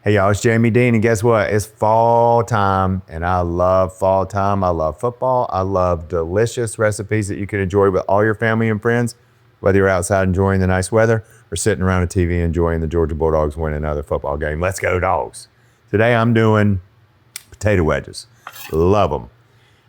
Hey y'all, it's Jamie Deen, and guess what? It's fall time, and I love fall time. I love football. I love delicious recipes that you can enjoy with all your family and friends, whether you're outside enjoying the nice weather or sitting around a TV enjoying the Georgia Bulldogs win another football game. Let's go, Dogs. Today I'm doing potato wedges. Love them.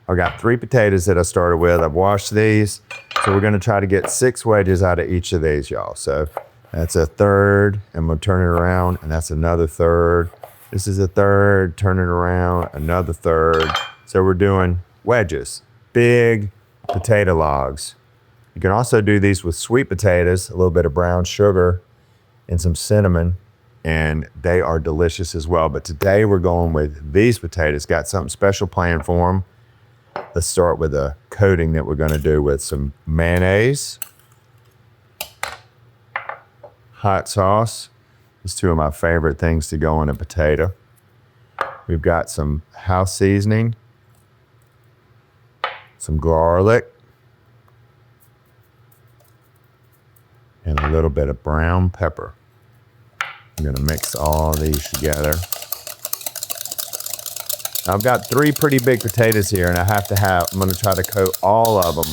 I got 3 potatoes that I started with. I've washed these, so we're gonna try to get 6 wedges out of each of these, y'all. So that's a third, and we'll turn it around, and that's another third. This is a third, turn it around, another third. So we're doing wedges, big potato logs. You can also do these with sweet potatoes, a little bit of brown sugar and some cinnamon, and they are delicious as well. But today we're going with these potatoes. Got something special planned for them. Let's start with a coating that we're gonna do with some mayonnaise, hot sauce. It's 2 of my favorite things to go on a potato. We've got some house seasoning, some garlic, and a little bit of brown pepper. I'm gonna mix all these together. I've got 3 pretty big potatoes here, and I'm gonna try to coat all of them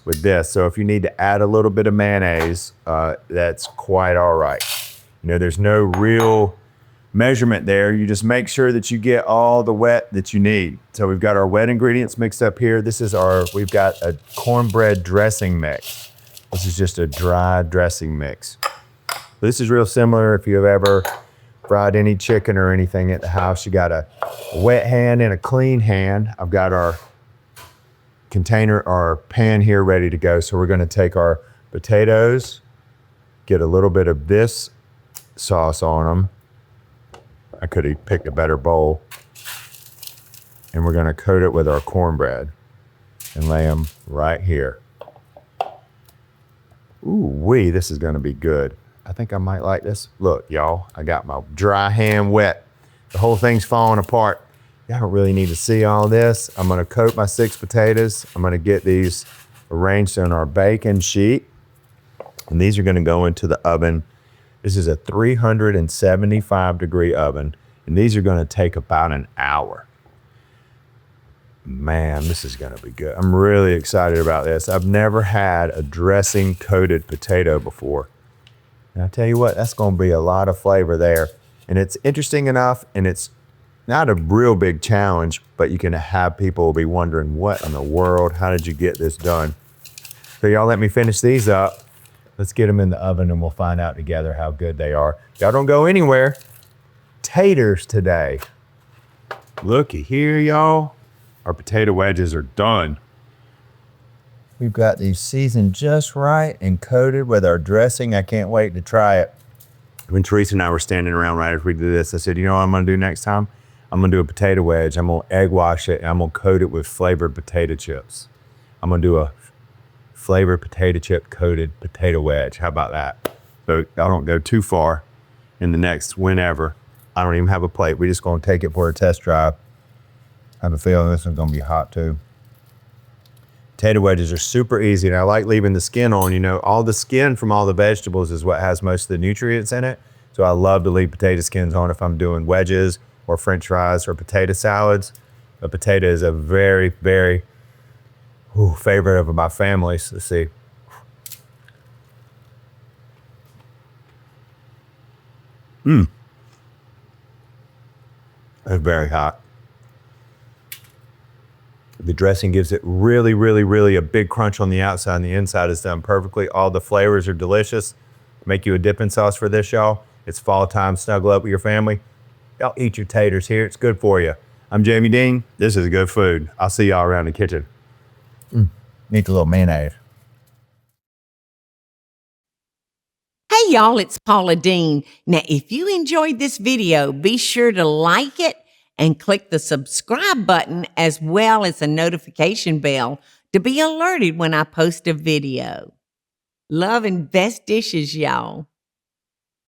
with this. So if you need to add a little bit of mayonnaise, that's quite all right. You know, there's no real measurement there. You just make sure that you get all the wet that you need. So we've got our wet ingredients mixed up here. We've got a cornbread dressing mix. This is just a dry dressing mix. This is real similar if you've ever fried any chicken or anything at the house. You got a wet hand and a clean hand. I've got our container or pan here ready to go. So we're going to take our potatoes, get a little bit of this sauce on them. I could have picked a better bowl. And we're going to coat it with our cornbread and lay them right here. Ooh-wee, this is going to be good. I think I might like this. Look, y'all, I got my dry hand wet. The whole thing's falling apart. Y'all don't really need to see all this. I'm gonna coat my 6 potatoes. I'm gonna get these arranged on our baking sheet. And these are gonna go into the oven. This is a 375-degree oven. And these are gonna take about an hour. Man, this is gonna be good. I'm really excited about this. I've never had a dressing coated potato before. And I tell you what, that's gonna be a lot of flavor there. And it's interesting enough, and it's not a real big challenge, but you can have people be wondering, what in the world, how did you get this done? So y'all let me finish these up. Let's get them in the oven and we'll find out together how good they are. Y'all don't go anywhere. Taters today. Looky here, y'all. Our potato wedges are done. We've got these seasoned just right and coated with our dressing. I can't wait to try it. When Teresa and I were standing around right after we did this, I said, you know what I'm gonna do next time? I'm gonna do a potato wedge. I'm gonna egg wash it, and I'm gonna coat it with flavored potato chips. I'm gonna do a flavored potato chip coated potato wedge. How about that? So I don't go too far in the next whenever. I don't even have a plate. We're just gonna take it for a test drive. I have a feeling this one's gonna be hot too. Potato wedges are super easy, and I like leaving the skin on. You know, all the skin from all the vegetables is what has most of the nutrients in it. So I love to leave potato skins on if I'm doing wedges or French fries or potato salads. A potato is a very, very favorite of my family's. Let's see. It's very hot. The dressing gives it really, really, really a big crunch on the outside, and the inside is done perfectly. All the flavors are delicious. Make you a dipping sauce for this, y'all. It's fall time. Snuggle up with your family. Y'all eat your taters here. It's good for you. I'm Jamie Deen. This is good food. I'll see y'all around the kitchen. Need a little mayonnaise. Hey y'all, it's Paula Deen. Now, if you enjoyed this video, be sure to like it and click the subscribe button as well as the notification bell to be alerted when I post a video. Love and best dishes, y'all.